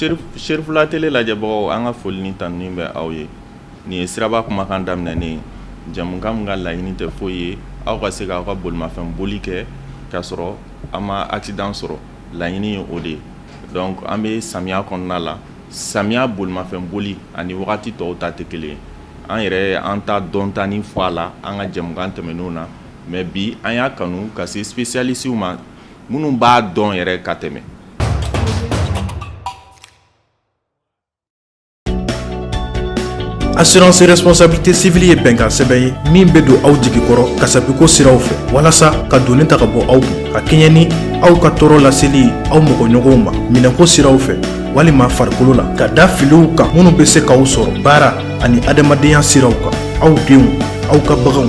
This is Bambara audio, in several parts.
Sherifula tele lajɛbagaw an ka foli ni tanuni bɛ aw ye nin ye siraba kumakan daminɛnen jamukan min ka laɲini tɛ foyi ye aw ka se k'aw ka bolimafɛn boli kɛ k'a sɔrɔ an ma accident sɔrɔ laɲini ye o de ye donc an bɛ samiya kɔnɔna la samiya bolimafɛn boli ani wagati tɔw ta tɛ kelen ye an yɛrɛ an ta dɔn ta ni fɔ a la an ka jamukan tɛmɛnenw na mais bi an y'a kanu ka se spécialistes ma minnu b'a dɔn yɛrɛ ka tɛmɛ. Assurance responsabilité civile ye bɛnkan sɛbɛn ye min bɛ don aw jigi kɔrɔ kasabiko siraw fɛ walasa ka donni ta ka bɔ aw kun ka kɛɲɛ ni aw ka tɔɔrɔ laseli aw mɔgɔɲɔgɔnw ma minɛko siraw fɛ walima farikolo la ka da filiw kan minnu bɛ se k'aw sɔrɔ baara ani adamadenya siraw kan aw denw aw ka baganw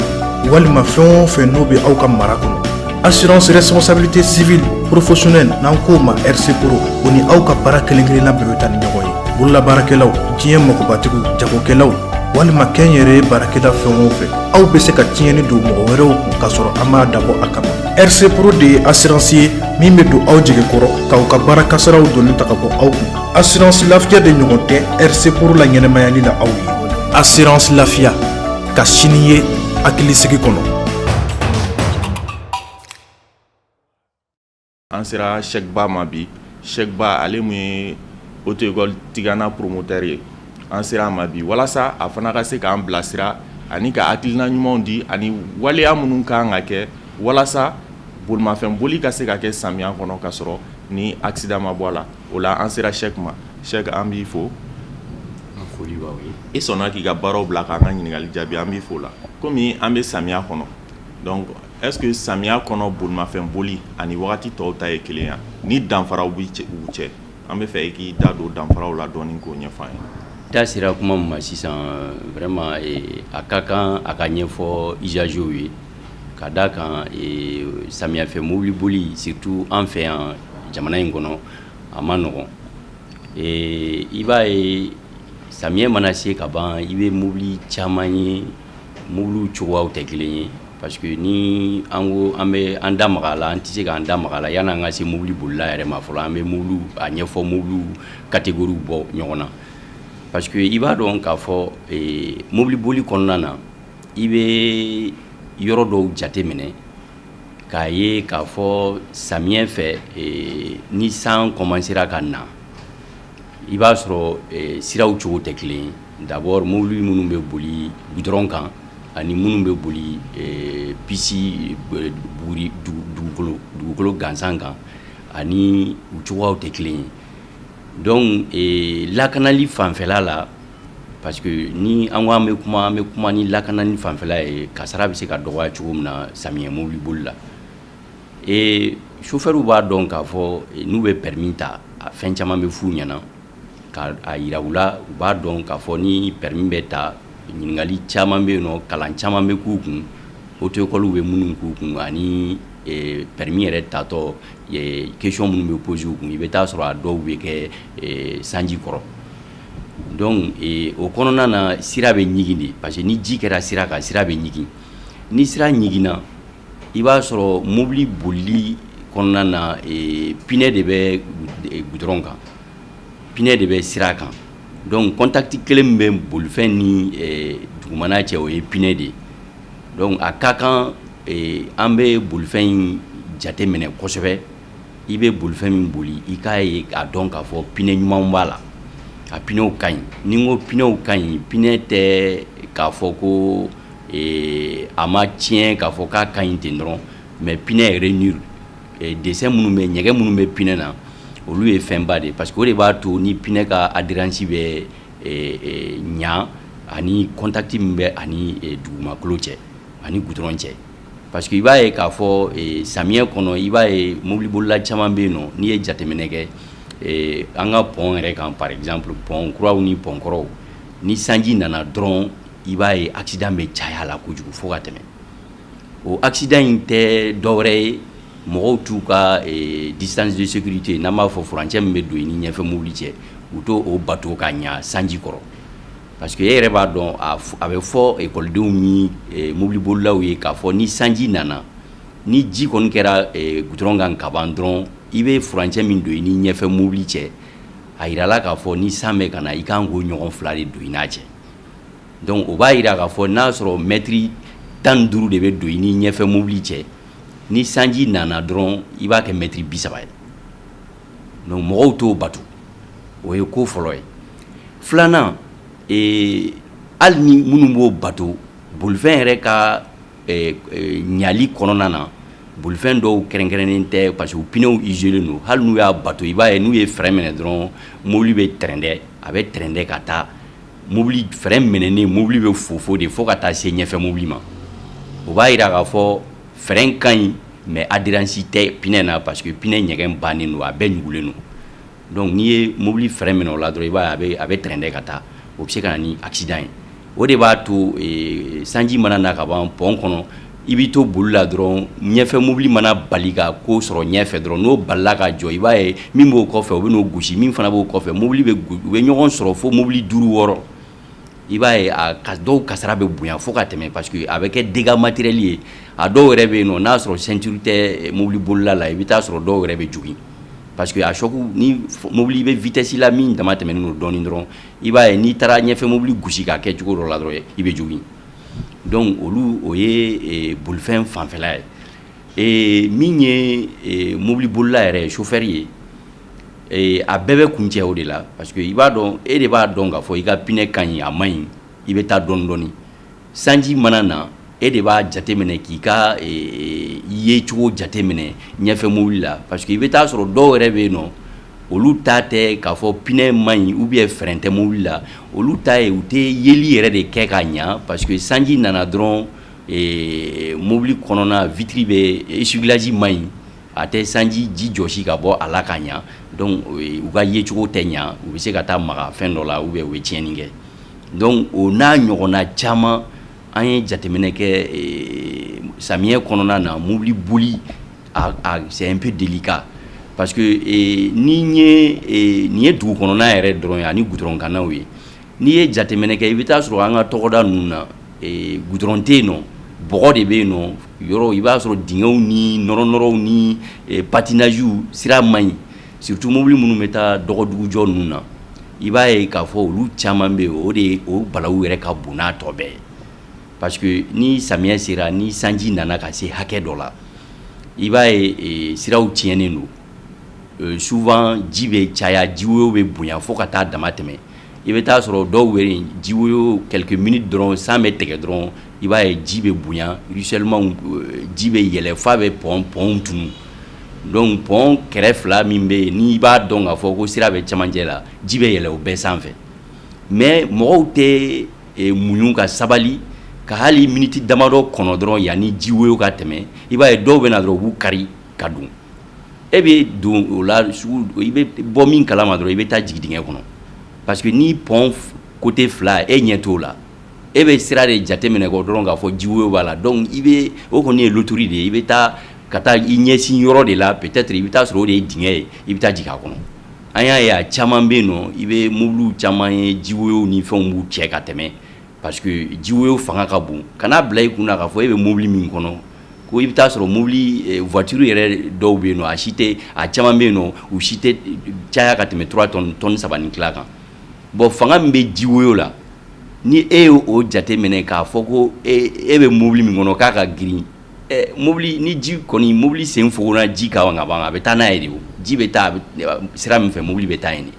walima fɛn o fɛn n'o bɛ aw ka mara kɔnɔ. Assurance responsabilité civile professionnelle n'an k'o ma RC Pro o ni aw ka baara kelen-kelenna bɛɛ bɛ taa ni ɲɔgɔn ye. Bololabaarakɛlaw, diɲɛ mɔgɔbatigiw, jagokɛlaw walima kɛnyɛrɛye baarakɛla fɛn o fɛn aw bɛ se ka tiɲɛni don mɔgɔ wɛrɛw kun k'a sɔrɔ an m'a dabɔ a kama. RC Pro de ye assurance ye min bɛ don aw jigi kɔrɔ k'aw ka baara kasaraw donni ta ka bɔ aw kun. Assurance lafiya de ɲɔgɔn tɛ RC Pro la ɲɛnɛmayali la aw ye. Assurance lafiya ka sini ye hakilisigi kɔnɔ. An sera Cheikh Ba ma bi. Cheikh Ba ale mun ye auto école Tigana promoteur ye. An sera ma bi walasa a fana ka se k'an bilasira ani ka hakilina ɲumanw di ani waleya minnu kan ka kɛ walasa bolimafɛn boli ka se ka kɛ samiya kɔnɔ ka sɔrɔ ni accident ma bɔ a la. O la an sera Cheikh ma. Cheikh an b'i fo. An foli b'aw ye. I sɔnna k'i ka baaraw bila k'an ka ɲininkali jaabi an b'i fo la. Komi an bɛ samiya kɔnɔ donc est-ce que samiya kɔnɔ bolimafɛn boli ani wagati tɔw ta ye kelen ya ni danfaraw b'u cɛ an bɛ fɛ i k'i da don danfaraw la dɔɔni k'o ɲɛfɔ an ye. Da sera kuma min ma sisan vraiment a ka kan a ka ɲɛfɔ usagers ye ka da kan samiyafɛ mobili boli surtout an fɛ yan jamana in kɔnɔ a ma nɔgɔn. I b'a ye samiyɛ mana se ka ban i bɛ mobili caman ye mobiliw cogoyaw tɛ kelen ye parce que ni an ko an bɛ an da maga la an tɛ se k'an da maga la yanni an ka se mobili bolila yɛrɛ ma fɔlɔ an bɛ mobiliw a ɲɛfɔ mobiliw catégories bɔ ɲɔgɔn na parce que i b'a dɔn k'a fɔ mobili boli kɔnɔna na i bɛ yɔrɔ dɔw jate minɛ k'a ye k'a fɔ samiyɛ fɛ ni san commencera ka na i b'a sɔrɔ siraw cogo tɛ kelen ye d'abord mobili minnu bɛ boli goudron kan ani minnu bɛ boli pisi buguri dugukolo gansan kan ani u cogoyaw tɛ kelen ye donc lakanali fanfɛla la parce que ni an ko an bɛ kuma ni lakanali fanfɛla ye kasara bɛ se ka dɔgɔya cogo min na samiyɛ mobili boli la chauffeur b'a dɔn k'a fɔ n'u bɛ permis ta fɛn caman bɛ f'u ɲɛna ka a yira u la u b'a dɔn k'a fɔ ni permis bɛ ta ɲininkali caman bɛ yen nɔ kalan caman bɛ k'u kun auto école bɛ minnu k'u kun ani permis yɛrɛ tatɔ question minnu bɛ poser u kun i bɛ taa sɔrɔ a dɔw bɛ kɛ sanji kɔrɔ donc o kɔnɔna na sira bɛ ɲigin de parce que ni ji kɛra sira kan sira bɛ ɲigin ni sira ɲiginna i b'a sɔrɔ mobili bolili kɔnɔna na pinɛ de bɛ goudron kan pinɛ de bɛ sira kan donc contact kelen min bɛ bolifɛn ni dugumana cɛ o ye pinɛ de ye donc a ka kan an bɛ bolifɛn in jate minɛ kosɛbɛ i bɛ bolifɛn min boli i k'a ye k'a dɔn k'a fɔ pinɛ ɲumanw b'a la a pinɛw ka ɲi ni n ko pinɛw ka ɲi pinɛ tɛ k'a fɔ ko a ma tiɲɛ k'a fɔ k'a ka ɲi ten dɔrɔn mais pinɛ rainure dessin minnu bɛ ɲɛgɛn minnu bɛ pinɛ na olu ye fɛnba de parce que o de b'a to ni pinɛ ka adhérence bɛ ɲa ani contact min bɛ ani dugumakolo cɛ ani goudron cɛ parce que i b'a ye k'a fɔ samiyɛ kɔnɔ i b'a ye mobili bolila caman bɛ yen nɔ n'i ye jateminɛ kɛ an ka pont yɛrɛ kan par exemple pont kuraw ni pont kɔrɔw ni sanji nana dɔrɔn i b'a ye accident bɛ caya la kojugu fo ka tɛmɛ o accident in tɛ dɔwɛrɛ ye mɔgɔw t'u ka distance de sécurité n'an b'a fɔ furancɛ min bɛ don i ni ɲɛfɛ mobili cɛ u t'o bato ka ɲa sanji kɔrɔ parce que e yɛrɛ b'a dɔn a bɛ fɔ ekɔlidenw ni mobili bolilaw ye k'a fɔ ni sanji nana ni ji kɔni kɛra goudron kan ka ban dɔrɔn i bɛ furancɛ min don i ni ɲɛfɛ mobili cɛ a yirala k'a fɔ ni san bɛ ka na i kan k'o ɲɔgɔn 2 de don i n'a cɛ donc o b'a yira k'a fɔ n'a sɔrɔ mètre 15 de bɛ don i ni ɲɛfɛ mobili cɛ ni sanji nana dɔrɔn i b'a kɛ mètre 30 ye donc mɔgɔw t'o batu o ye ko fɔlɔ ye filanan hali ni minnu b'o bato bolifɛn yɛrɛ ka ɲali kɔnɔna na bolifɛn dɔw kɛrɛnkɛrɛnnen tɛ parce que u pneus isolés don hali n'u y'a bato i b'a ye n'u ye frein minɛ dɔrɔn mobili bɛ tɛrɛndɛ a bɛ tɛrɛndɛ ka taa mobili frein minɛnen mobili bɛ fofo de fo ka taa se ɲɛfɛ mobili ma o b'a yira k'a fɔ frein ka ɲi mais adhérence tɛ pneu na parce que pneu ɲɛgɛn bannen don a bɛɛ ɲugulen don donc n'i ye mobili frein minɛ o la dɔrɔn i b'a ye a bɛ tɛrɛndɛ ka taa o bɛ se ka na ni accident ye o de b'a to sanji mana na ka ban pont kɔnɔ i b'i to boli la dɔrɔn ɲɛfɛ mobili mana bali ka ko sɔrɔ ɲɛfɛ dɔrɔn n'o balila ka jɔ i b'a ye min b'o kɔfɛ o bɛ n'o gosi min fana b'o kɔfɛ mobili bɛ u bɛ ɲɔgɔn sɔrɔ fo mobili 5 6 i b'a ye dɔw kasara bɛ bonya fo ka tɛmɛ parce que a bɛ kɛ dégâts matériels ye a dɔw yɛrɛ bɛ yen nɔ n'a sɔrɔ ceinture tɛ mobili bolila la i bɛ taa sɔrɔ dɔw yɛrɛ bɛ jogin parce que a choc ni mobili bɛ vitesse la min dama tɛmɛnen don dɔɔnin dɔrɔn i b'a ye n'i taara ɲɛfɛ mobili gosi k'a kɛ cogo dɔ la dɔrɔn i bɛ jogin donc olu o ye bolifɛn fanfɛla ye min ye mobili bolila yɛrɛ chauffeur ye a bɛɛ bɛ kuncɛ o de la parce que i b'a dɔn e de b'a dɔn k'a fɔ i ka pneu ka ɲi a man ɲi i bɛ taa dɔɔnin dɔɔnin sanji mana na e de b'a jateminɛ k'i ka ye cogo jateminɛ ɲɛfɛ mobili la parce que i bɛ taa sɔrɔ dɔw yɛrɛ bɛ yen nɔ olu ta tɛ k'a fɔ pneu man ɲi ou bien frein tɛ mobili la olu ta ye u tɛ yeli yɛrɛ de kɛ ka ɲa parce que sanji nana dɔrɔn mobili kɔnɔna vitre bɛ essuie-glace man ɲi a tɛ sanji ji jɔsi ka bɔ a la ka ɲa donc u ka ye cogo tɛ ɲa u bɛ se ka taa maga fɛn dɔ la ou bien u bɛ tiɲɛni kɛ donc o n'a ɲɔgɔnna caman an ye jateminɛ kɛ samiyɛ kɔnɔna na mobili boli c'est un peu délicat parce que nin ye dugu kɔnɔna yɛrɛ dɔrɔn ye ani goudron kannaw ye n'i ye jateminɛ kɛ i bɛ taa sɔrɔ an ka tɔgɔda ninnu na goudron tɛ yen nɔ bɔgɔ de bɛ yen nɔ yɔrɔ i b'a sɔrɔ dingɛw ni nɔrɔ-nɔrɔw ni patinage sira man ɲi surtout mobili minnu bɛ taa dɔgɔdugujɔ ninnu na i b'a ye k'a fɔ olu caman bɛ yen o balawu yɛrɛ ka bon n'a tɔ bɛɛ ye parce que ni samiyɛ sera ni sanji nana ka se hakɛ dɔ la i b'a ye siraw tiɲɛnen don souvent ji bɛ caya jiwoyo bɛ bonya fo ka taa dama tɛmɛ i bɛ taa sɔrɔ dɔw bɛ yen jiwoyo quelques minutes dɔrɔn san bɛ tigɛ dɔrɔn i b'a ye ji bɛ bonya ruissellement ji bɛ yɛlɛ f'a bɛ pɔn tunu donc pɔn kɛrɛ fila min bɛ yen n'i b'a dɔn k'a fɔ ko sira bɛ camancɛ la ji bɛ yɛlɛ o bɛɛ sanfɛ mais mɔgɔw tɛ muɲu ka sabali ka hali miniti damadɔ kɔnɔ dɔrɔn yanni jiwoyo ka tɛmɛ i b'a ye dɔw bɛ na dɔrɔn u b'u kari ka don e bɛ don o la i bɛ bɔ min kalama dɔrɔn i bɛ taa jigin dingɛ kɔnɔ parce que ni pɔn côté fila e ɲɛ t'o la e bɛ sira de jateminɛ kɔ dɔrɔn k'a fɔ jiwoyo b'a la donc i bɛ o kɔni ye loterie de ye i bɛ taa ka taa i ɲɛsin yɔrɔ de la peut-être i bɛ taa sɔrɔ o de ye dingɛ ye i bɛ taa jigin a kɔnɔ an y'a ye a caman bɛ yen nɔ i bɛ mobiliw caman ye jiwoyo ni fɛnw b'u cɛ ka tɛmɛ parce que jiwoyo fanga ka bon kana bila i kunna k'a fɔ e bɛ mobili min kɔnɔ ko i bɛ taa sɔrɔ mobili voiture yɛrɛ dɔw bɛ yen nɔ a caman bɛ yen nɔ u si tɛ caya ka tɛmɛ 3 tonnes 3 ni tila kan bon fanga min bɛ jiwoyo la ni e y'o jateminɛ k'a fɔ ko e bɛ mobili min kɔnɔ k'a ka girin mobili ni ji kɔni mobili sen fogona ji kan ka ban a bɛ taa n'a ye de o ji bɛ taa sira min fɛ mobili bɛ taa yen de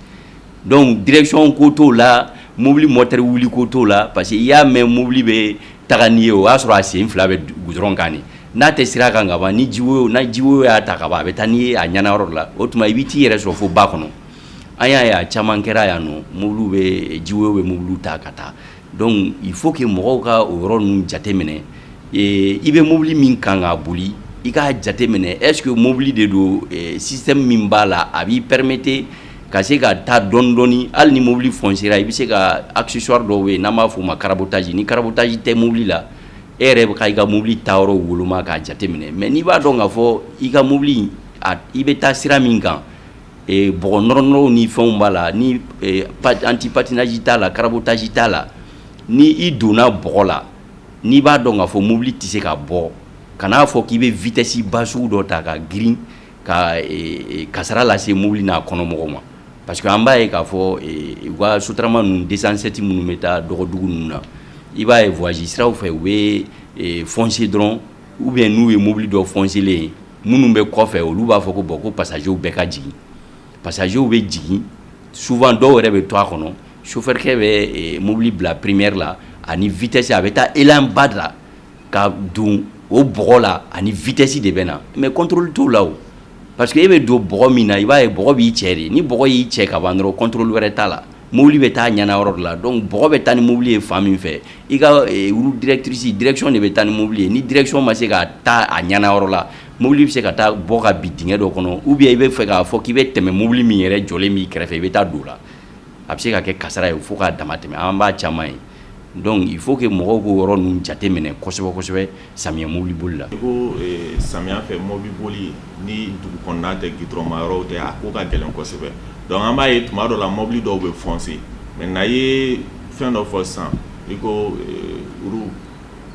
donc direction ko t'o la mobili moteur wuli ko t'o la parce que i y'a mɛn mobili bɛ taga n'i ye o y'a sɔrɔ a sen fila bɛ goudron kan de n'a tɛ sira kan ka ban ni jiwoyo y'a ta ka ban a bɛ taa n'i ye a ɲana yɔrɔ la o tuma i bɛ t'i yɛrɛ sɔrɔ fo ba kɔnɔ an y'a ye a caman kɛra yan nɔ mobiliw bɛ jiwoyo bɛ mobiliw ta ka taa donc il faut que mɔgɔw ka o yɔrɔ ninnu jateminɛ i bɛ mobili min kan k'a boli i k'a jateminɛ est ce que mobili de don système min b'a la a b'i permettre ka se ka taa dɔɔnin dɔɔnin hali ni mobili foncera i bɛ se ka accessoire dɔw bɛ yen n'an b'a fɔ o ma carabotage ni carabotage tɛ mobili la e yɛrɛ bɛ ka i ka mobili ta yɔrɔ woloma k'a jateminɛ mais n'i b'a dɔn k'a fɔ i ka mobili i bɛ taa sira min kan bɔgɔ nɔrɔ-nɔrɔw ni fɛnw b'a la ni anti patinage t'a la carabotage t'a la ni i donna bɔgɔ la n'i b'a dɔn k'a fɔ mobili tɛ se ka bɔ kan'a fɔ k'i bɛ vitesse ba sugu dɔ ta ka girin ka kasara lase mobili n'a kɔnɔmɔgɔw ma parce que an b'a ye k'a fɔ u ka sotarama ninnu 207 minnu bɛ taa dɔgɔdugu ninnu na i b'a ye voyage siraw fɛ u bɛ foncer dɔrɔn ou bien n'u ye mobili dɔ foncelen ye minnu bɛ kɔfɛ olu b'a fɔ ko bon ko passagers bɛɛ ka jigin passagers bɛ jigin souvent dɔw yɛrɛ bɛ to a kɔnɔ chauffeur kɛ bɛ mobili bila première la ani vitesse a bɛ taa élan ba de la ka don o bɔgɔ la ani vitesse de bɛ na mais contrôle t'o la o parce que e bɛ don bɔgɔ min na i b'a ye bɔgɔ b'i cɛ de ni bɔgɔ y'i cɛ ka ban dɔrɔn contrôle wɛrɛ t'a la mobili bɛ taa ɲana yɔrɔ de la donc bɔgɔ bɛ taa ni mobili ye fan min fɛ i ka route directrice direction de bɛ taa ni mobili ye ni direction ma se ka taa a ɲana yɔrɔ la mobili bɛ se ka taa bɔ ka bin dingɛ dɔ kɔnɔ ou bien i bɛ fɛ k'a fɔ k'i bɛ tɛmɛ mobili min yɛrɛ jɔlen b'i kɛrɛfɛ i bɛ taa don o la a bɛ se ka kɛ kasara ye fo k'a dama tɛmɛ an b'a caman ye donc il faut que mɔgɔw k'o yɔrɔ ninnu jate minɛ kosɛbɛ kosɛbɛ samiyɛ mobili boli la. I ko samiya fɛ mobili boli ni dugu kɔnɔna tɛ goudron ma yɔrɔw tɛ a ko ka gɛlɛn kosɛbɛ donc an b'a ye tuma dɔ la mobili dɔw bɛ foncer mais n'a ye fɛn dɔ fɔ sisan i ko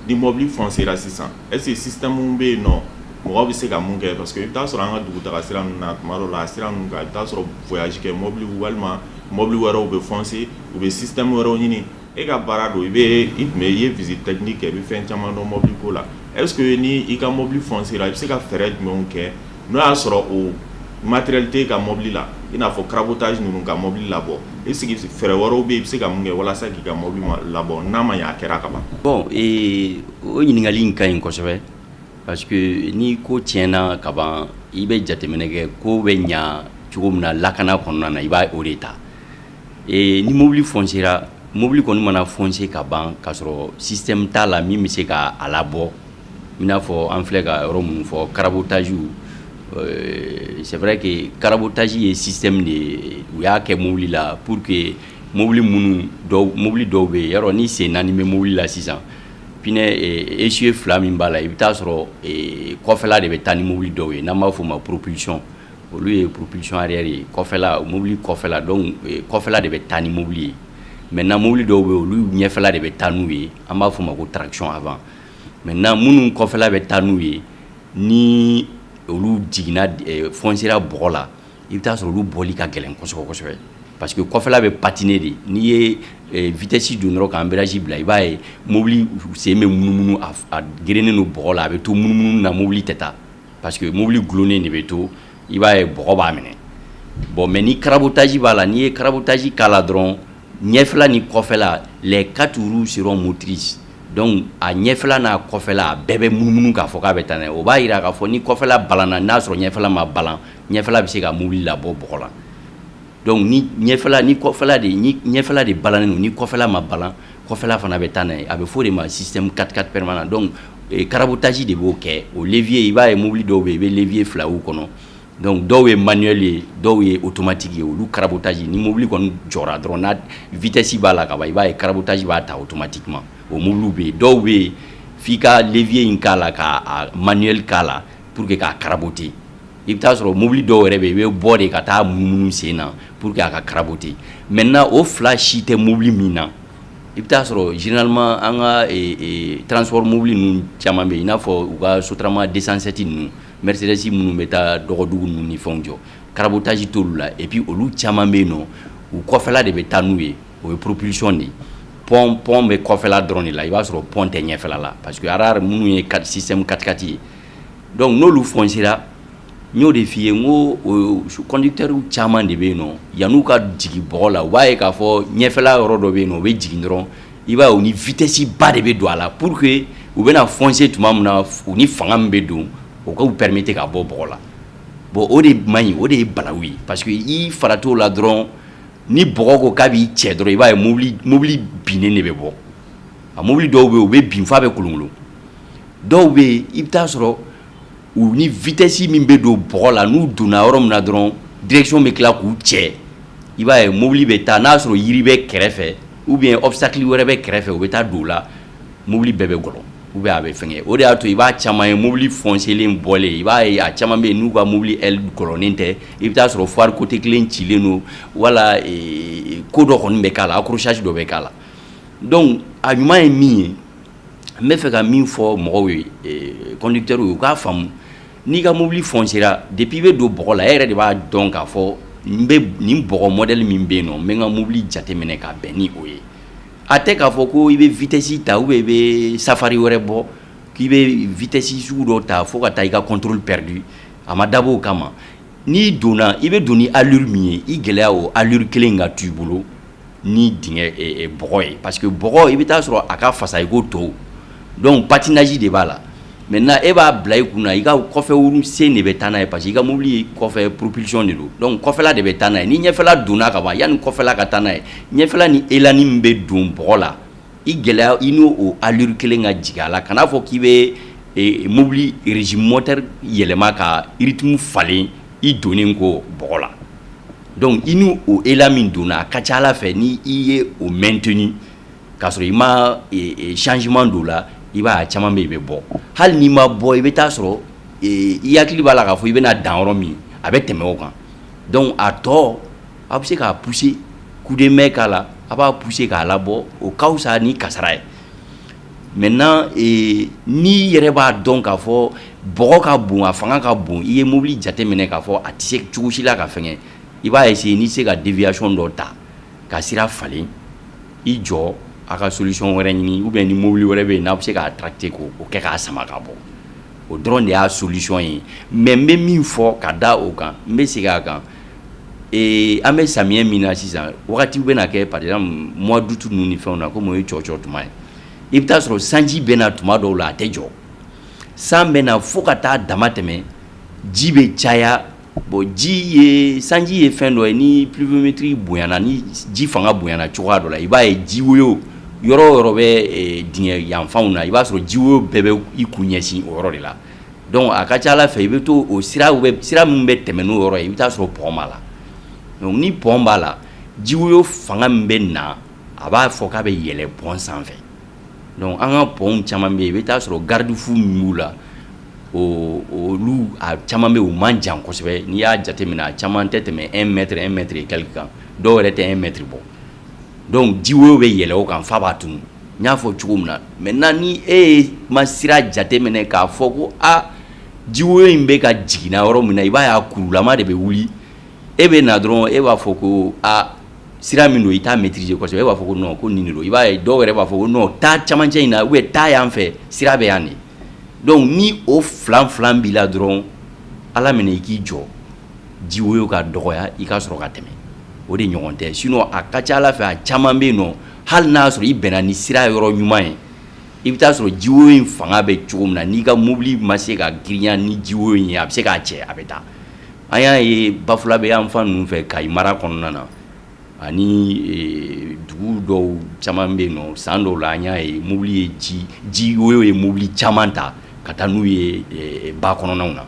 ni mobili foncera sisan est ce que système bɛ yen nɔ mɔgɔw bɛ se ka mun kɛ parce que i bɛ taa sɔrɔ an ka dugutaga sira ninnu na tuma dɔ la a sira ninnu kan i bɛ taa sɔrɔ voyage kɛ mobili walima mobili wɛrɛw bɛ foncer u bɛ système wɛrɛw ɲini e ka baara don i tun bɛ i ye visite technique kɛ i bɛ fɛn caman dɔn mobili ko la est ce que ni i ka mobili foncera i bɛ se ka fɛɛrɛ jumɛnw kɛ n'o y'a sɔrɔ o matériel tɛ ka mobili la i n'a fɔ crabotage ninnu ka mobili labɔ e sigi fɛɛrɛ wɛrɛw bɛ yen i bɛ se ka mun kɛ walasa k'i ka mobili labɔ n'a ma ɲɛ a kɛra ka ban. bon o ɲininkali in ka ɲi kosɛbɛ parce que ni ko tiɲɛna ka ban i bɛ jateminɛ kɛ ko bɛ ɲa cogo min na lakana kɔnɔna na i b'a o de ta ni mobili foncera mobili kɔni mana foncer ka ban k'a sɔrɔ système t'a la min bɛ se ka a labɔ i n'a fɔ an filɛ ka yɔrɔ minnu fɔ crabotage c'est vrai que crabotage ye système de u y'a kɛ mobili la pour que mobili dɔw bɛ yen yɔrɔ ni sen naani bɛ mobili la sisan pinɛ essuie fila min b'a la i bɛ taa sɔrɔ kɔfɛla de bɛ taa ni mobili dɔw ye n'an b'a fɔ o ma propulsion olu ye propulsion arrière ye kɔfɛla mobili kɔfɛla donc kɔfɛla de bɛ taa ni mobili ye maintenant mobili dɔw bɛ yen olu ɲɛfɛla de bɛ taa n'u ye an b'a fɔ o ma ko traction avant maintenant minnu kɔfɛla bɛ taa n'u ye ni olu jiginna foncera bɔgɔ la i bɛ taa sɔrɔ olu bɔli ka gɛlɛn kosɛbɛ kosɛbɛ parce que kɔfɛla bɛ patiner de n'i ye vitesse don dɔrɔn ka embrayage bila i b'a ye mobili sen bɛ munumunu a gerennen don bɔgɔ la a bɛ to munumunu na mobili tɛ taa parce que mobili gulonnen de bɛ to i b'a ye bɔgɔ b'a minɛ bon mais ni crabotage b'a la n'i ye crabotage k'a la dɔrɔn ɲɛfɛla ni kɔfɛla les 4 roues seront motrices donc a ɲɛfɛla n'a kɔfɛla a bɛɛ bɛ munumunu k'a fɔ k'a bɛ taa n'a ye o b'a yira k'a fɔ ni kɔfɛla balanna n'a sɔrɔ ɲɛfɛla ma balan ɲɛfɛla bɛ se ka mobili labɔ bɔgɔ la donc ni ɲɛfɛla de balannen don ni kɔfɛla ma balan kɔfɛla fana bɛ taa n'a ye a bɛ fɔ o de ma système 4x4 permanent donc crabotage de b'o kɛ o levier i b'a ye mobili dɔw bɛ yen i bɛ levier fila y'u kɔnɔ donc dɔw ye manuel ye dɔw ye automatique ye olu crabotage ni mobili kɔni jɔra dɔrɔn na vitesse b'a la ka ban i b'a ye crabotage b'a ta automatiquement o mobiliw bɛ yen dɔw bɛ yen f'i ka levier in k'a la ka manuel k'a la pour que k'a craboter i bɛ taa sɔrɔ mobili dɔw yɛrɛ bɛ yen i bɛ bɔ de ka taa munumunu sen na pour que a ka craboter maintenant o fila si tɛ mobili min na i bɛ taa sɔrɔ généralement an ka transport mobili ninnu caman bɛ yen i n'a fɔ u ka sotarama 207 ninnu Mercedes minnu bɛ taa dɔgɔdugu ninnu ni fɛnw jɔ crabotage t'olu la et puis olu caman bɛ yen nɔ u kɔfɛla de bɛ taa n'u ye o ye propulsion de ye pont bɛ kɔfɛla dɔrɔn de la i b'a sɔrɔ pont tɛ ɲɛfɛla la parce que rare minnu ye système 4x4 ye donc n'olu foncera n y'o de f'i ye n ko conducteur caman de bɛ yen nɔ yan'u ka jigin bɔgɔ la u b'a ye k'a fɔ ɲɛfɛla yɔrɔ dɔ bɛ yen nɔ u bɛ jigin dɔrɔn i b'a ye u ni vitesse ba de bɛ don a la pour que u bɛna foncer tuma min na u ni fanga min bɛ don o k'u permettre ka bɔ bɔgɔ la bon o de man ɲi o de ye balawu ye parce que i fara t'o la dɔrɔn ni bɔgɔ ko k'a b'i cɛ dɔrɔn i b'a ye mobili binnen de bɛ bɔ a mobili dɔw bɛ yen u bɛ bin f'a bɛ kolonkolon dɔw bɛ yen i bɛ taa sɔrɔ u ni vitesse min bɛ don bɔgɔ la n'u donna yɔrɔ min na dɔrɔn direction bɛ tila k'u cɛ i b'a ye mobili bɛ taa n'a sɔrɔ yiri bɛ kɛrɛfɛ ou bien obstacle wɛrɛ bɛ kɛrɛfɛ u bɛ taa don o la mobili bɛɛ bɛ gɔlɔn ou bien a bɛ fɛngɛ o de y'a to i b'a caman ye mobili foncelen bɔlen i b'a ye a caman bɛ yen n'u ka mobili aile gɔlɔnnen tɛ i bɛ taa sɔrɔ foire côté kelen cilen don wala ko dɔ kɔni bɛ k'a la accrochage dɔ bɛ k'a la donc a ɲuman ye min ye n bɛ fɛ ka min fɔ mɔgɔw ye conducteurs ye u k'a faamu n'i ka mobili foncera depuis i bɛ don bɔgɔ la e yɛrɛ de b'a dɔn k'a fɔ nin bɔgɔ modèle min bɛ yen nɔ n bɛ n ka mobili jateminɛ ka bɛn ni o ye a tɛ k'a fɔ ko i bɛ vitesse ta ou bien i bɛ safari wɛrɛ bɔ k'i bɛ vitesse sugu dɔ ta fo ka taa i ka contrôle perdu a ma dabɔ o kama n'i donna i bɛ don ni allure min ye i gɛlɛya o allure kelen ka to i bolo ni dingɛ bɔgɔ ye parce que bɔgɔ i bɛ taa sɔrɔ a ka fasa i ko tɔw donc patinage de b'a la maintenant e b'a bila i kunna i ka kɔfɛ sen de bɛ taa n'a ye parce que i ka mobili kɔfɛ propulsion de don donc kɔfɛla de bɛ taa n'a ye ni ɲɛfɛla donna ka ban yanni kɔfɛla ka taa n'a ye ɲɛfɛla ni elani min bɛ don bɔgɔ la i gɛlɛya i n'o o allure kelen ka jigin a la kan'a fɔ k'i bɛ mobili régime moteur yɛlɛma ka rythme falen i donnen ko bɔgɔ la donc i n'o o élan min donna a ka ca Ala fɛ ni i ye o maintenu k'a sɔrɔ i ma changement don la i b'a caman bɛ i bɛ bɔ hali n'i ma bɔ i bɛ taa sɔrɔ i hakili b'a la k'a fɔ i bɛna dan yɔrɔ min a bɛ tɛmɛ o kan donc a tɔ a bɛ se k'a pousser coup de main k'a la a b'a pousser k'a labɔ o ka fisa ni kasara ye maintenant n'i yɛrɛ b'a dɔn k'a fɔ bɔgɔ ka bon a fanga ka bon i ye mobili jateminɛ k'a fɔ a tɛ se cogo si la ka fɛngɛ i b'a essayer n'i se ka déviation dɔ ta ka sira falen i jɔ a ka solution wɛrɛ ɲini ou bien ni mobili wɛrɛ bɛ yen n'a bɛ se k'a tracter k'o kɛ k'a sama ka bɔ o dɔrɔn de y'a solution ye mais n bɛ min fɔ ka da o kan n bɛ segin a kan an bɛ samiyɛ min na sisan wagati bɛ na kɛ par exemple mois d'août ninnu ni fɛnw na komi o ye cɔcɔ tuma ye i bɛ taa sɔrɔ sanji bɛ na tuma dɔw la a tɛ jɔ san bɛ na fo ka taa dama tɛmɛ ji bɛ caya bon sanji ye fɛn dɔ ye ni pluviométrie bonyana ni ji fanga bonyana cogoya dɔ la i b'a ye jiwoyo yɔrɔ o yɔrɔ bɛ dingɛ yanfanw na i b'a sɔrɔ jiwoyo bɛɛ bɛ i kun ɲɛsin o yɔrɔ de la donc a ka ca Ala fɛ i bɛ to o sira min bɛ tɛmɛ n'o yɔrɔ ye i bɛ taa sɔrɔ pɔn b'a la donc ni pɔn b'a la jiwoyo fanga min bɛ na a b'a fɔ k'a bɛ yɛlɛ pɔn sanfɛ donc an ka pɔnw caman bɛ yen i bɛ taa sɔrɔ garde-fou min b'u la olu a caman bɛ yen u man jan kosɛbɛ n'i y'a jateminɛ a caman tɛ tɛmɛ 1 mètre et quelque kan dɔw yɛrɛ tɛ 1 mètre bɔ donc jiwoyo bɛ yɛlɛ o kan f'a b'a tunu n y'a fɔ cogo min na maintenant ni e ma sira jateminɛ k'a fɔ ko jiwoyo in bɛ ka jiginna yɔrɔ min na i b'a ye a kurulama de bɛ wuli e bɛ na dɔrɔn e b'a fɔ ko sira min don i t'a maîtriser kosɛbɛ e b'a fɔ ko non ko nin de don i b'a ye dɔw yɛrɛ b'a fɔ ko non taa camancɛ in na ou bien taa yan fɛ sira bɛ yan de donc ni o filan b'i la dɔrɔn Ala minɛ i k'i jɔ jiwoyo ka dɔgɔya i ka sɔrɔ ka tɛmɛ o de ɲɔgɔn tɛ sinon a ka ca Ala fɛ a caman bɛ yen nɔ hali n'a sɔrɔ i bɛnna ni sira yɔrɔ ɲuman ye i bɛ taa sɔrɔ jiwoyo in fanga bɛ cogo min na n'i ka mobili ma se ka girinya ni jiwoyo in ye a bɛ se k'a cɛ a bɛ taa an y'a ye Bafulabe yan fan ninnu fɛ Kayi mara kɔnɔna na ani dugu dɔw caman bɛ yen nɔ san dɔw la an y'a ye mobili ye jiwoyo ye mobili caman ta ka taa n'u ye ba kɔnɔnaw na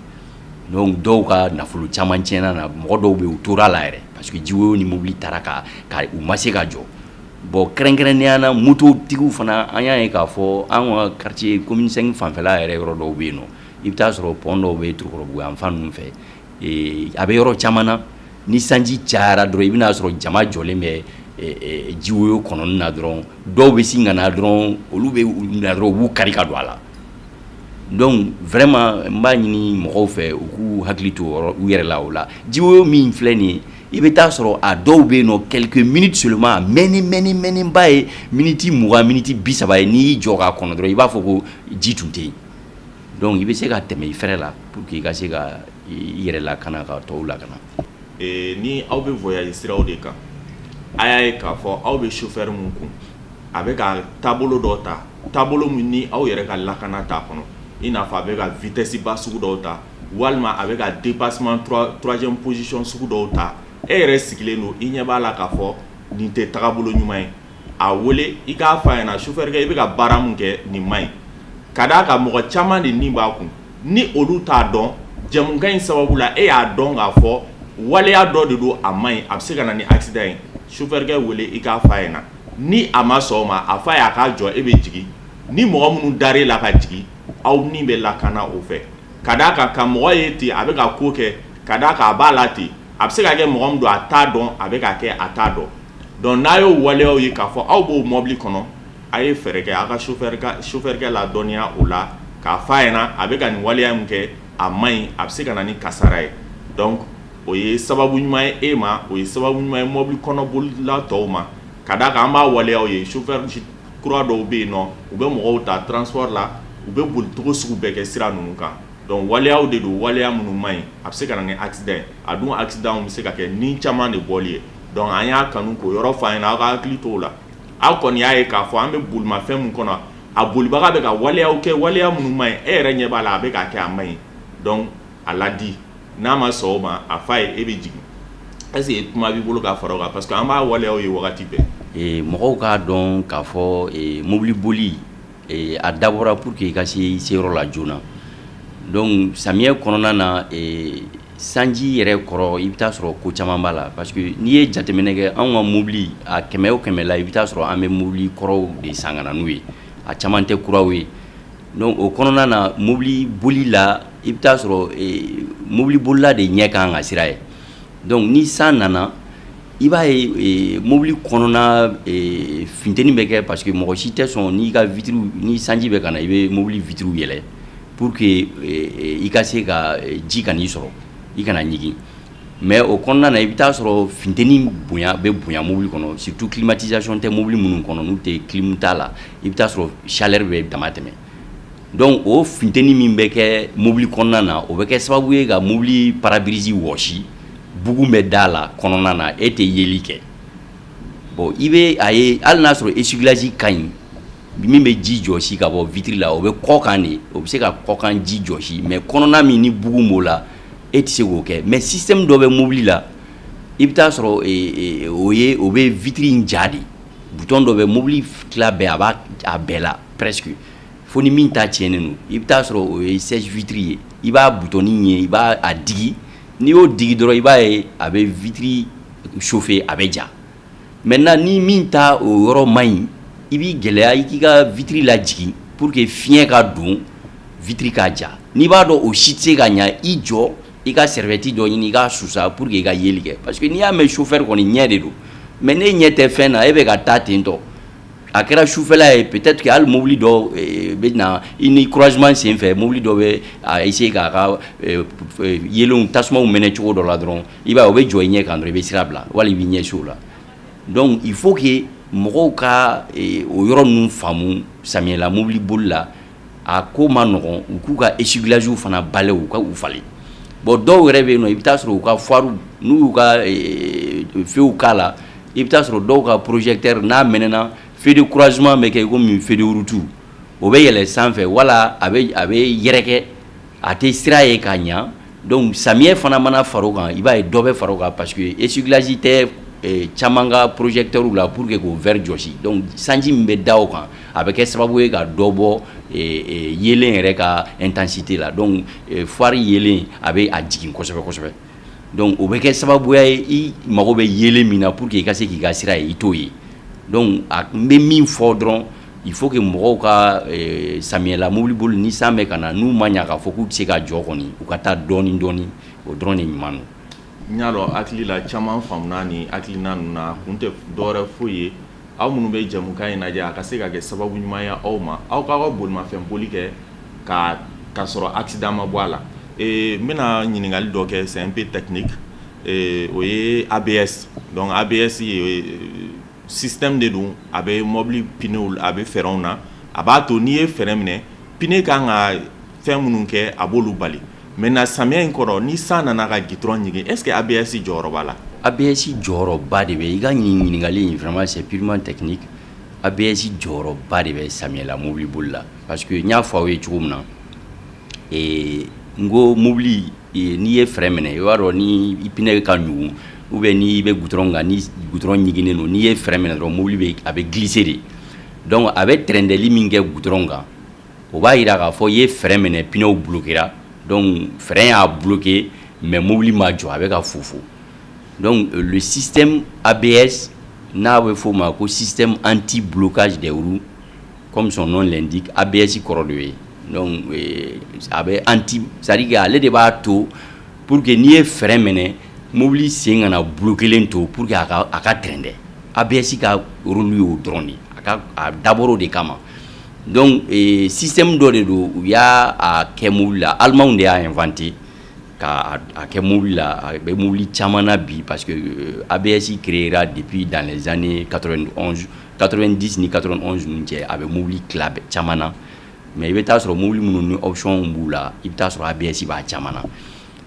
donc dɔw ka nafolo caman tiɲɛna na mɔgɔ dɔw bɛ yen u tora la yɛrɛ parce que jiwoyo ni mobili taara ka u ma se ka jɔ bon kɛrɛnkɛrɛnnenya na mototigiw fana an y'a ye k'a fɔ an ka quartier commune 5 fanfɛla yɛrɛ yɔrɔ dɔw bɛ yen nɔ i bɛ taa sɔrɔ pont dɔw bɛ Torokɔrɔbugu yan fan ninnu fɛ a bɛ yɔrɔ caman na ni sanji cayara dɔrɔn i bɛna sɔrɔ jama jɔlen bɛ jiwoyo kɔnɔna na dɔrɔn dɔw bɛ sin ka na dɔrɔn olu bɛ na dɔrɔn u b'u kari ka don a la donc vraiment n b'a ɲini mɔgɔw fɛ u k'u hakili to u yɛrɛ la o la jiwoyo min filɛ nin ye i bɛ taa sɔrɔ a dɔw bɛ yen nɔ quelques minutes seulement a mɛnenba ye minute 20 minute 30 ye n'i y'i jɔ k'a kɔnɔ dɔrɔn i b'a fɔ ko ji tun tɛ yen donc i bɛ se ka tɛmɛ i fɛrɛ la pour que i ka se ka i yɛrɛ lakana ka tɔw lakana ni aw bɛ voyage siraw de kan a y'a ye k'a fɔ aw bɛ chauffeur mun kun a bɛ ka taabolo dɔ ta taabolo min ni aw yɛrɛ ka lakana t'a kɔnɔ i n'a fɔ a bɛ ka vitesse ba sugu dɔw ta walima a bɛ ka dépassement troisième position sugu dɔw ta e yɛrɛ sigilen don i ɲɛ b'a la k'a fɔ nin tɛ tagabolo ɲuman ye a wele i k'a fɔ a ɲɛna chauffeur kɛ i bɛ ka baara mun kɛ nin man ɲi ka d'a kan mɔgɔ caman de nin b'a kun ni olu t'a dɔn jɛmukan in sababu la e y'a dɔn k'a fɔ waleya dɔ de don a man ɲi a bɛ se ka na ni accident ye chauffeur kɛ wele i k'a fɔ a ɲɛna ni a ma sɔn o ma a fɔ a ye a k'a jɔ e bɛ jigin ni mɔgɔ minnu dar'e la ka jigin aw ni bɛ lakana o fɛ ka d'a kan ka mɔgɔ ye ten a bɛ ka ko kɛ ka d'a kan a b'a la ten a bɛ se ka kɛ mɔgɔ min don a t'a dɔn a bɛ ka kɛ a t'a dɔn donc n'a y'o waleyaw ye k'a fɔ aw b'o mɔbili kɔnɔ a ye fɛɛrɛ kɛ a ka chauffeur kɛ la dɔnniya o la k'a fɔ a ɲɛna a bɛ ka nin waleya min kɛ a man ɲi a bɛ se ka na ni kasara ye donc o ye sababu ɲuman ye e ma, o ye sababu ɲuman ye mobili kɔnɔbolila tɔw ma, ka d'a kan an b'a waleyaw ye chauffeur kura dɔw bɛ yen nɔ u bɛ mɔgɔw ta transport la u bɛ boli cogo sugu bɛɛ kɛ sira ninnu kan. Donc waleyaw de don, waleya minnu man ɲi a bɛ se ka na ni accident ye, a dun accident bɛ se ka kɛ ni caman de bɔli ye. Donc an y'a kanu k'o yɔrɔ f'a ɲɛna aw ka hakili to o la. Aw kɔni y'a ye k'a fɔ an bɛ bolimafɛn min kɔnɔ a bolibaga bɛ ka waleyaw kɛ waleya minnu man ɲi e yɛrɛ ɲɛ b'a la a bɛ k'a kɛ a man ɲi. Donc a ladi n'a ma sɔn o ma a f'a ye e bɛ jigin. Est-ce que kuma b'i bolo k'a fara o kan parce que an b'a waleyaw ye wagati bɛɛ. Mɔgɔw k'a dɔn k'a fɔ mobili boli a dabɔra pour que i ka se yɔrɔ la joona. Donc samiyɛ kɔnɔna na sanji yɛrɛ kɔrɔ i bɛ taa sɔrɔ ko caman b'a la parce que n'i ye jateminɛ kɛ anw ka mobili a 100 o 100 la i bɛ taa sɔrɔ an bɛ mobili kɔrɔw de san ka na n'u ye a caman tɛ kuraw ye. Donc o kɔnɔna na mobili boli la i bɛ taa sɔrɔ mobili bolila de ɲɛ kan ka sira ye. Donc ni san nana i b'a ye mobili kɔnɔna funteni bɛ kɛ parce que mɔgɔ si tɛ sɔn n'i ka vitre ni sanji bɛ ka na i bɛ mobili vitre yɛlɛ pour que i ka se ka ji ka n'i sɔrɔ i kana ɲigin. Mais o kɔnɔna na i bɛ taa sɔrɔ funteni bonya bɛ bonya mobili kɔnɔ surtout climatisation tɛ mobili minnu kɔnɔ n'u tɛ clim t'a la i bɛ taa sɔrɔ chaleur bɛ dama tɛmɛ. Donc o funteni min bɛ kɛ mobili kɔnɔna na o bɛ kɛ sababu ye ka mobili pare-brise wɔsi bugu bɛ da la kɔnɔna na e tɛ yeli kɛ. Bon i bɛ a ye hali n'a sɔrɔ essuie-glace ka ɲi min bɛ ji jɔsi ka bɔ vitre la o bɛ kɔkan de o bɛ se ka kɔkan ji jɔsi mais kɔnɔna min ni bugu b'o la e tɛ se k'o kɛ. Mais système dɔ bɛ mobili la i bɛ taa sɔrɔ o bɛ vitre in ja de bouton dɔ bɛ mobili tila bɛɛ a b'a a bɛɛ la presque fo ni min ta tiɲɛnen don i bɛ taa sɔrɔ o ye sèche vitre ye i b'a boutonnin ye i b'a a digi n'i y'o digi dɔrɔn i b'a ye a bɛ vitre chauffer a bɛ ja. Maintenant ni min ta o yɔrɔ man ɲi i b'i gɛlɛya i k'i ka vitre lajigin pour que fiɲɛ ka don vitre k'a ja. N'i b'a dɔn o si tɛ se ka ɲa i jɔ i ka serviette dɔ ɲini i k'a susa pour que i ka yeli kɛ parce que n'i y'a mɛn chauffeur kɔni ɲɛ de don mais ne ɲɛ tɛ fɛn na e bɛ ka taa ten tɔ a kɛra sufɛla ye peut-être que hali mobili dɔ bɛ na i ni croisement sen fɛ mobili dɔ bɛ a essayer k'a ka yelenw tasumaw mɛnɛ cogo dɔ la dɔrɔn i b'a ye o bɛ jɔ i ɲɛ kan dɔrɔn i bɛ sira bila wali i b'i ɲɛsin o la. Donc il faut que mɔgɔw ka o yɔrɔ ninnu faamu samiyɛla mobili boli la a ko ma nɔgɔn u k'u ka essuie-glaces fana balayer u ka u falen. Bon dɔw yɛrɛ bɛ yen nɔ i bɛ taa sɔrɔ u ka foire n'u y'u ka fɛnw k'a la i bɛ taa sɔrɔ dɔw ka projecteur n'a mɛnɛna feu de croisement bɛ kɛ komi feu de route o bɛ yɛlɛ sanfɛ wala a bɛ yɛrɛkɛ a tɛ sira ye ka ɲa. Donc samiyɛ fana mana fara o kan i b'a ye dɔ bɛ fara o kan parce que essuie-glace tɛ caman ka projecteur la pour que k'o verre jɔsi. Donc sanji min bɛ da o kan a bɛ kɛ sababu ye ka dɔ bɔ yelen yɛrɛ ka intensité la. Donc foire yelen a bɛ a jigin kosɛbɛ kosɛbɛ. Donc o bɛ kɛ sababuya ye i mago bɛ yelen min na pour que i ka se k'i ka sira ye i t'o ye. Donc n bɛ min fɔ dɔrɔn il faut que mɔgɔw ka samiyɛla mobili boli ni san bɛ ka na n'u ma ɲa k'a fɔ k'u tɛ se ka jɔ kɔni u ka taa dɔɔni dɔɔni o dɔrɔn de ɲuman don. N y'a dɔn hakili la caman faamuna ni hakilina ninnu na kun tɛ dɔwɛrɛ foyi ye aw minnu bɛ jɛmukan in lajɛ a ka se ka kɛ sababu ɲuman ye aw ma aw k'aw ka bolimafɛn boli kɛ ka sɔrɔ accident ma bɔ a la. N bɛna ɲininkali dɔ kɛ c'est un peu technique o ye ABS. Donc ABS ye système de don a bɛ mobili pneus a bɛ frein na a b'a to n'i ye frein minɛ pneu kan ka fɛn minnu kɛ a b'olu bali. Maintenant samiyɛ in kɔrɔ ni san nana ka gitɔrɔn ɲigin est-ce que ABS jɔyɔrɔ b'a la? ABS jɔyɔrɔba de bɛ i ka ɲininkali in vraiment c'est purement technique. ABS jɔyɔrɔba de bɛ samiyɛla mobili boli la parce que n y'a fɔ aw ye cogo min na n ko mobili n'i ye frein minɛ i b'a dɔn ni pneu ka ɲugun ou bien n'i bɛ gitɔrɔn kan ni gitɔrɔn ɲiginnen don n'i ye frein minɛ dɔrɔn mobili a bɛ glisser de. Donc a bɛ tɛrɛndɛli min kɛ gitɔrɔn kan o b'a yira k'a fɔ i ye frein minɛ pneu bloquera. Donc frein y'a bloqué mais mobili ma jɔ a bɛ ka fufu. Donc le système ABS n'a bɛ fɔ o ma ko système anti-blocage des roues comme son nom l'indique ABS kɔrɔ de ye. Donc a bɛ anti c'est-à-dire que ale de b'a to pour que n'i ye frein minɛ mobili sen kana bloquelen to pour que a ka tɛrɛndɛ. ABS ka rôle y'o dɔrɔn de a dabɔra o de kama. Donc système dɔ de don u y'a kɛ mobili la Allemagne de y'a inventé ka a kɛ mobili la a bɛ mobili caman na bi parce que ABS créera depuis dans les années 90 ni 91 ninnu cɛ a bɛ mobili tila caman na mais i bɛ taa sɔrɔ mobili minnu ni option b'u la i bɛ taa sɔrɔ ABS b'a caman na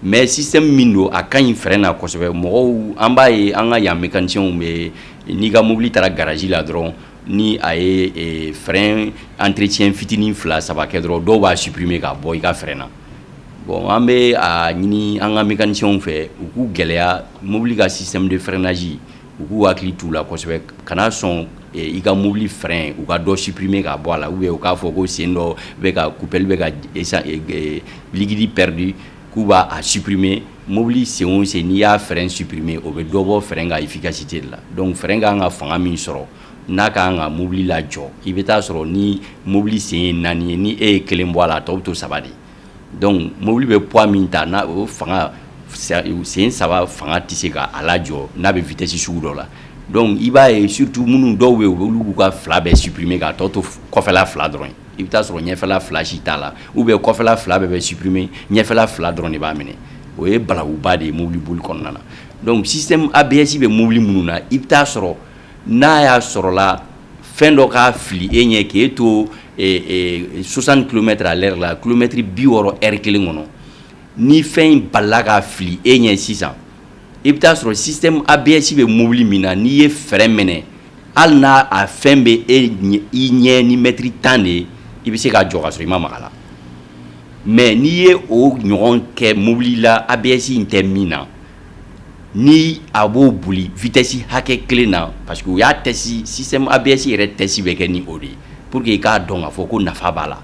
mais système min don a ka ɲi frein na kosɛbɛ mɔgɔw an b'a ye an ka yan mécaniciens bɛ n'i ka mobili taara garage la dɔrɔn ni a ye frein entretien fitinin 2 3 kɛ dɔrɔn dɔw b'a supprimer ka bɔ i ka frein na bon an bɛ a ɲini an ka mécaniciens fɛ u k'u gɛlɛya mobili ka système de freinage u k'u hakili t'u la kosɛbɛ kana sɔn i ka mobili frein u ka dɔ supprimer ka bɔ a la ou bien u k'a fɔ ko sen dɔ bɛ ka coupelle bɛ ka liquide perdu k'u b'a supprimer mobili sen o sen n'i y'a frein supprimer o bɛ dɔ bɔ frein ka efficacité de la donc frein ka kan ka fanga min sɔrɔ n'a ka kan ka mobili lajɔ i bɛ taa sɔrɔ ni mobili sen ye 4 ye ni e ye 1 bɔ a la a tɔ bɛ to 3 de donc mobili bɛ poids min ta n'a o fanga sen 3 fanga tɛ se ka a lajɔ n'a bɛ vitesse sugu dɔ la donc i b'a ye surtout minnu dɔw bɛ yen olu b'u ka 2 bɛɛ supprimer ka tɔ to kɔfɛla 2 dɔrɔn i bɛ taa sɔrɔ ɲɛfɛla 2 si t'a la ou bien kɔfɛla 2 bɛɛ supprimer ɲɛfɛla 2 dɔrɔn de b'a minɛ o ye balawuba de ye mobili boli kɔnɔna na donc système ABS bɛ mobili minnu na i bɛ taa sɔrɔ n'a y'a sɔrɔla fɛn dɔ k'a fili e ɲɛ k'e to 60 km à l'heure la kilomètre 60 heure kelen kɔnɔ ni fɛn in balila k'a fili e ɲɛ sisan i bɛ taa sɔrɔ système ABS bɛ mobili min na n'i ye frein minɛ hali n'a a fɛn bɛ i ɲɛ ni mètre 10 de ye i bɛ se k'a jɔ ka sɔrɔ i ma maga la mais n'i ye o ɲɔgɔn kɛ mobili la ABS in tɛ min na ni a b'o boli vitesse hakɛ kelen na parce que u y'a test système ABS yɛrɛ test bɛ kɛ ni o de ye pour que i k'a dɔn k'a fɔ ko nafa b'a la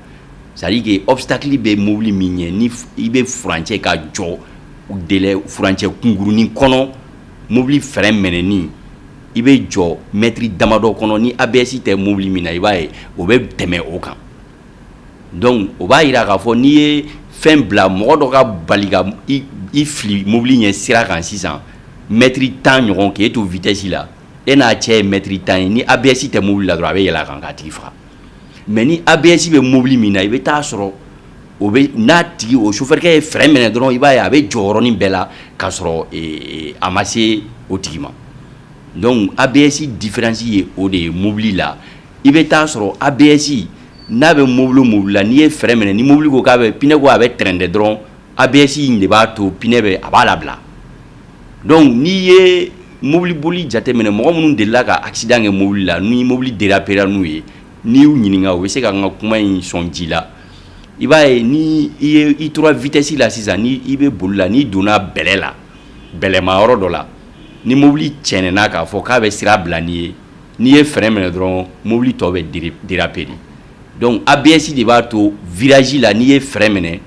c'est à dire que obstacle bɛ mobili min ɲɛ ni i bɛ furancɛ ka jɔ délai furancɛ kunkurunin kɔnɔ mobili frein mɛnɛni i bɛ jɔ mètre damadɔ kɔnɔ ni ABS tɛ mobili min na i b'a ye o bɛ tɛmɛ o kan donc o b'a yira k'a fɔ n'i ye fɛn bila mɔgɔ dɔ ka bali ka i fili mobili ɲɛ sira kan sisan mètre 10 ɲɔgɔn k'e to vitesse la e n'a cɛ ye mètre 10 ye ni ABS tɛ mobili la dɔrɔn a bɛ yɛlɛ a kan k'a tigi faga mais ni ABS bɛ mobili min na i bɛ taa sɔrɔ o bɛ n'a tigi o chauffeur ye frein minɛ dɔrɔn i b'a ye a bɛ jɔ yɔrɔnin bɛɛ la k'a sɔrɔ a ma se o tigi ma donc ABS différence ye o de ye mobili la i bɛ taa sɔrɔ ABS n'a bɛ mobili la n'i ye frein minɛ ni mobili ko k'a bɛ pinɛ ko a bɛ tɛrɛndɛ dɔrɔn ABS in de b'a to pinɛ bɛ a b'a labila donc n'i ye mobili boli jateminɛ mɔgɔ minnu delila ka accident kɛ mobili la ni mobili dérapera n'u ye n'i y'u ɲininka u bɛ se ka n ka kuma in sɔn ji la i b'a ye ni i tora vitesse la sisan ni i bɛ boli la n'i donna bɛlɛ la bɛlɛma yɔrɔ dɔ la ni mobili cɛnɛna k'a fɔ k'a bɛ sira bila n'i ye n'i ye frein minɛ dɔrɔn mobili tɔ bɛ déraper de donc ABS de b'a to virage la n'i ye frein minɛ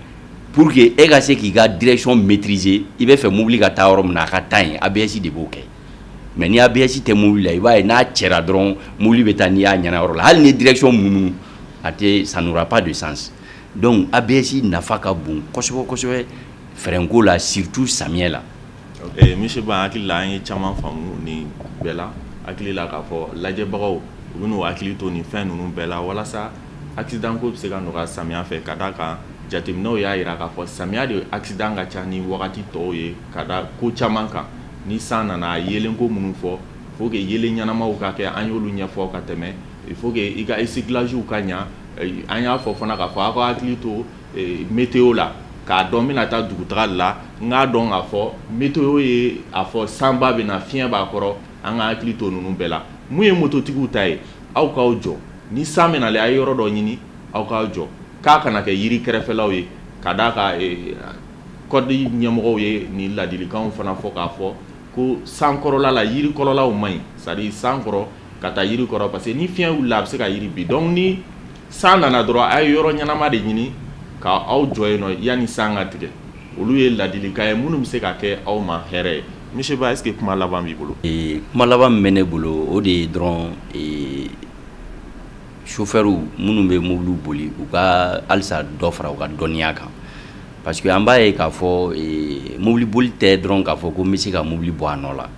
pour que e ka se k'i ka direction maîtriser i bɛ fɛ mobili ka taa yɔrɔ min na a ka taa yen ABS de b'o kɛ mais ni ABS tɛ mobili la i b'a ye n'a cɛra dɔrɔn mobili bɛ taa n'i y'a ɲɛna yɔrɔ la hali ni direction munu a tɛ ça n'aura pas de sens donc ABS nafa ka bon kosɛbɛ kosɛbɛ frein ko la surtout samiyɛ la. Monsieur Ba hakili la an ye caman faamu nin bɛɛ la hakili la k'a fɔ lajɛbagaw u bɛ n'u hakili to nin fɛn ninnu bɛɛ la walasa accident ko bɛ se ka nɔgɔya samiya fɛ ka d'a kan jateminɛw y'a jira k'a fɔ samiya de accident ka ca ni wagati tɔw ye ka da ko caman kan ni san nana a yelenko minnu fɔ faut que yelen ɲɛnamaw ka kɛ an y'olu ɲɛfɔ ka tɛmɛ il faut que i ka recyclage ka ɲa an y'a fɔ fana k'a fɔ aw ka hakili to météo la k'a dɔn bɛna taa dugutaga la n k'a dɔn k'a fɔ météo ye a fɔ sanba bɛ na fiɲɛ b'a kɔrɔ an ka hakili to ninnu bɛɛ la mun ye mototigiw ta ye aw k'aw jɔ ni san bɛ nalen a ye yɔrɔ dɔ ɲini aw k'aw jɔ k'a kana kɛ yiri kɛrɛfɛlaw ye ka d'a kan kɔdi ɲɛmɔgɔw ye nin ladilikanw fana fɔ k'a fɔ ko san kɔrɔla la yiri kɔrɔlaw man ɲi c'est à dire san kɔrɔ ka taa yiri kɔrɔ parce que ni fiɲɛ wulila a bɛ se ka yiri bin donc ni san nana dɔrɔn a ye yɔrɔ ɲɛnama de ɲini ka aw jɔ yen nɔ yanni san ka tigɛ olu ye ladilikan ye minnu bɛ se ka kɛ aw ma hɛrɛ ye monsieur Ba est-ce que kuma laban b'i bolo. kuma laban min bɛ ne bolo o de ye dɔrɔn chauffeur minnu bɛ mobili boli u ka halisa dɔ fara u ka dɔnniya kan parce que an b'a ye k'a fɔ mobili boli tɛ dɔrɔn k'a fɔ ko n bɛ se ka mobili bɔ a nɔ la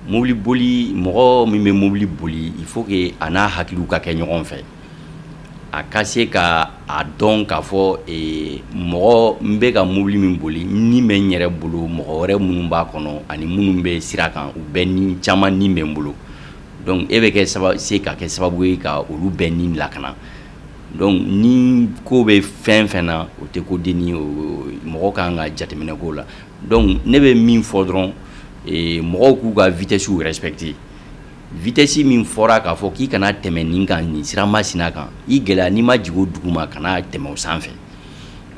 mobili boli mɔgɔ min bɛ mobili boli il faut que a n'a hakiliw ka kɛ ɲɔgɔn fɛ a ka se ka a dɔn k'a fɔ mɔgɔ n bɛ ka mobili min boli ni bɛ n yɛrɛ bolo mɔgɔ wɛrɛ minnu b'a kɔnɔ ani minnu bɛ sira kan u bɛɛ ni caman ni bɛ n bolo donc e bɛ se ka kɛ sababu ye ka olu bɛɛ ni lakana donc ni ko bɛ fɛn fɛn na o tɛ ko denni mɔgɔ kan ka jateminɛ k'o la donc ne bɛ min fɔ dɔrɔn mɔgɔw k'u ka vitesse respecter vitesse min fɔra k'a fɔ k'i kana tɛmɛ nin kan nin sira masina kan i gɛlɛya n'i ma jigin o duguma kana tɛmɛ o sanfɛ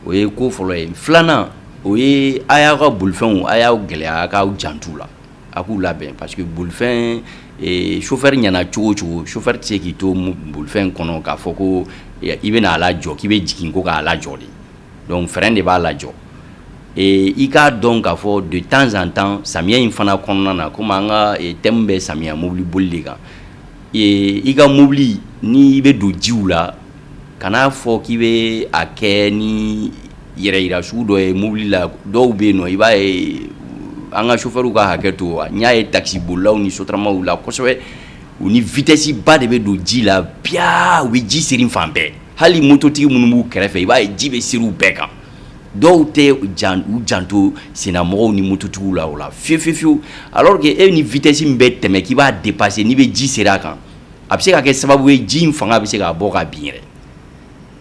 o ye ko fɔlɔ ye filanan o ye a y'aw ka bolifɛnw a y'aw gɛlɛya a k'aw jantu la a k'u labɛn parce que bolifɛn chauffeur ɲɛna cogo o cogo chauffeur tɛ se k'i to bolifɛn kɔnɔ k'a fɔ ko i bɛna a lajɔ k'i bɛ jigin ko k'a lajɔ de donc frein de b'a lajɔ i k'a dɔn k'a fɔ de temps en temps samiya in fana kɔnɔna na komi an ka thème bɛ samiya mobili boli de kan i ka mobili ni i bɛ don jiw la kana fɔ k'i bɛ a kɛ ni yɛrɛ yira sugu dɔ ye mobili la dɔw bɛ yen nɔ i b'a ye an ka chauffeur ka hakɛ to n y'a ye taxi bolilaw ni sotaramaw la kosɛbɛ u ni vitesse ba de bɛ don ji la biya u bɛ ji seri fan bɛɛ hali mototigi minnu b'u kɛrɛfɛ i b'a ye ji bɛ seri u bɛɛ kan dɔw tɛ u janto sennamɔgɔw ni mototigiw la o la fiyewu alors que e ni vitesse min bɛ tɛmɛ k'i b'a dépasser n'i bɛ ji seri a kan a bɛ se ka kɛ sababu ye ji in fanga bɛ se ka bɔ ka bin yɛrɛ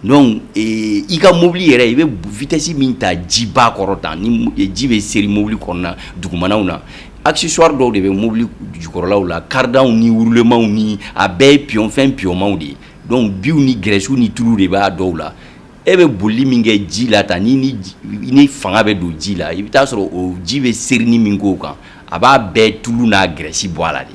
donc i ka mobili yɛrɛ i bɛ vitesse min ta jiba kɔrɔ tan ni ji bɛ seri mobili kɔnɔna dugumanaw na accessoire dɔw de bɛ mobili jukɔrɔlaw la cardan ni wurulemanw ni a bɛɛ ye fɛn piyonmanw de ye donc biw ni gɛrɛsiw ni tulu de b'a dɔw la e bɛ boli min kɛ ji la tan ni fanga bɛ don ji la i bɛ taa sɔrɔ o ji bɛ seri ni min k'o kan a b'a bɛɛ tulu n'a gɛrɛsi bɔ a la de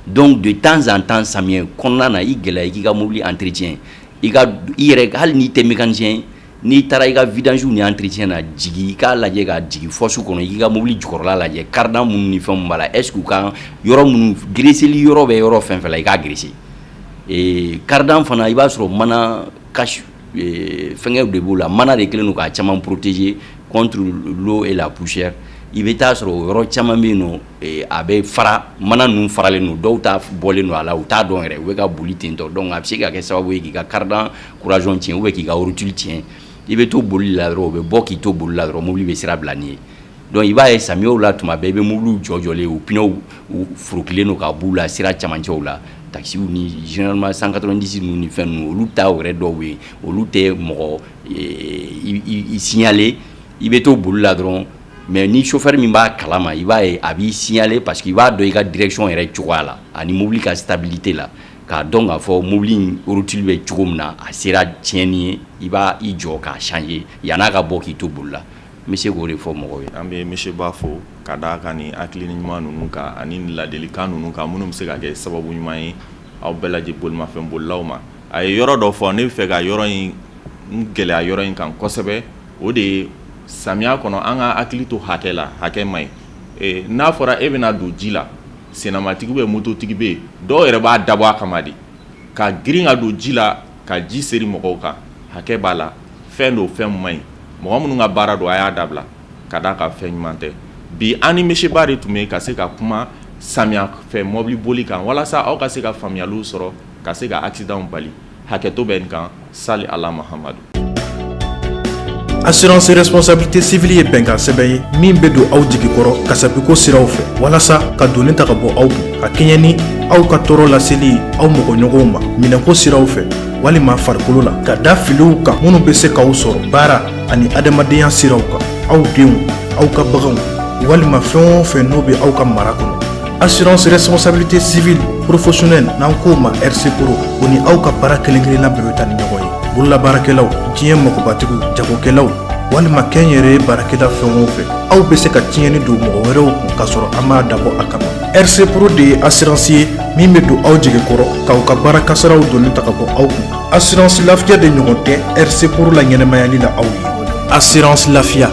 donc de temps en temps samiyɛ kɔnɔna na i gɛlɛya i k'i ka mobili entretien i yɛrɛ hali n'i tɛ mécanicien n'i taara i ka vidange ni entretien na jigi i k'a lajɛ ka jigin fosse kɔnɔ i k'i ka mobili jukɔrɔla lajɛ cardan minnu ni fɛn min b'a la est ce que u ka yɔrɔ minnu gereseli yɔrɔ bɛ yɔrɔ fɛn fɛn la i k'a gerese cardan fana i b'a sɔrɔ mana cache fɛngɛw de b'o la mana de kɛlen don k'a caman protéger contre l'eau et la poussière i bɛ taa sɔrɔ o yɔrɔ caman bɛ yen nɔ a bɛ fara mana ninnu faralen don dɔw ta bɔlen don a la u t'a dɔn yɛrɛ u bɛ ka boli ten tɔ donc a bɛ se ka kɛ sababu ye k'i ka cardan couragent tiɲɛ ou bien k'i ka rotule tiɲɛ i bɛ to boli la dɔrɔn o bɛ bɔ k'i to boli la dɔrɔn mobili bɛ sira bila n'i ye donc i b'a ye samiyaw la tuma bɛɛ i bɛ mobiliw jɔjɔlen u pneus forokilen don ka b'u la sira camancɛw la taxiw ni généralement 190 ninnu ni fɛn ninnu olu ta yɛrɛ dɔw bɛ yen olu tɛ mɔgɔ i signaler i bɛ to boli la dɔrɔn mais ni chauffeur min b'a kalama i b'a ye a b'i signaler parce que i b'a dɔn i ka direction yɛrɛ cogoya la ani mobili ka stabilité la k'a dɔn k'a fɔ mobili in rotule bɛ cogo min na a sera tiɲɛni ye i b'a i jɔ k'a changer yan'a ka bɔ k'i to boli la n bɛ se k'o de fɔ mɔgɔw ye. an bɛ monsieur Ba fo ka d'a kan ni hakilina ɲuman ninnu kan ani ladilikan ninnu kan minnu bɛ se ka kɛ sababu ɲuman ye aw bɛɛ lajɛlen bolimafɛn bolilaw ma a ye yɔrɔ dɔ fɔ ne bɛ fɛ ka yɔrɔ in gɛlɛya yɔrɔ in kan kosɛbɛ o de ye samiya kɔnɔ an ka hakili to hakɛ la hakɛ man ɲi n'a fɔra e bɛna don ji la sennamatigi bɛ mototigi bɛ yen dɔw yɛrɛ b'a dabɔ a kama de ka girin ka don ji la ka ji seri mɔgɔw kan hakɛ b'a la fɛn do fɛn man ɲi mɔgɔ minnu ka baara don a y'a dabila ka d'a kan fɛn ɲuman tɛ bi an ni monsieur Ba de tun bɛ ka se ka kuma samiya fɛ mobili boli kan walasa aw ka se ka faamuyaliw sɔrɔ ka se ka accident bali hakɛto bɛ nin kan sali ala mahamadu. Assurance responsabilité civile ye bɛnkan sɛbɛn ye min bɛ don aw jigi kɔrɔ kasabiko siraw fɛ walasa ka donni ta ka bɔ aw kun ka kɛɲɛ ni aw ka tɔɔrɔ laseli aw mɔgɔɲɔgɔnw ma minɛko siraw fɛ walima farikolo la ka da filiw kan minnu bɛ se k'aw sɔrɔ baara ani adamadenya siraw kan aw denw aw ka baganw walima fɛn o fɛn n'o bɛ aw ka mara kɔnɔ. Assurance responsabilité civile professionnelle n'an k'o ma RC Pro o ni aw ka baara kelen-kelenna bɛɛ bɛ taa ni ɲɔgɔn ye. bololabaarakɛlaw diɲɛ magobatigiw jagokɛlaw walima kɛnyɛrɛ baarakɛla fɛn o fɛn aw bɛ se ka tiɲɛni don mɔgɔ wɛrɛw kun k'a sɔrɔ an m'a dabɔ a kama. RC Pro de ye assurance ye min bɛ don aw jigi kɔrɔ k'aw ka baara kasaraw donni ta ka bɔ aw kun. Assurance lafiya de ɲɔgɔn tɛ RC Pro la ɲɛnɛmayali la aw ye. Assurance lafiya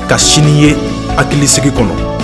ka sini ye hakilisigi kɔnɔ.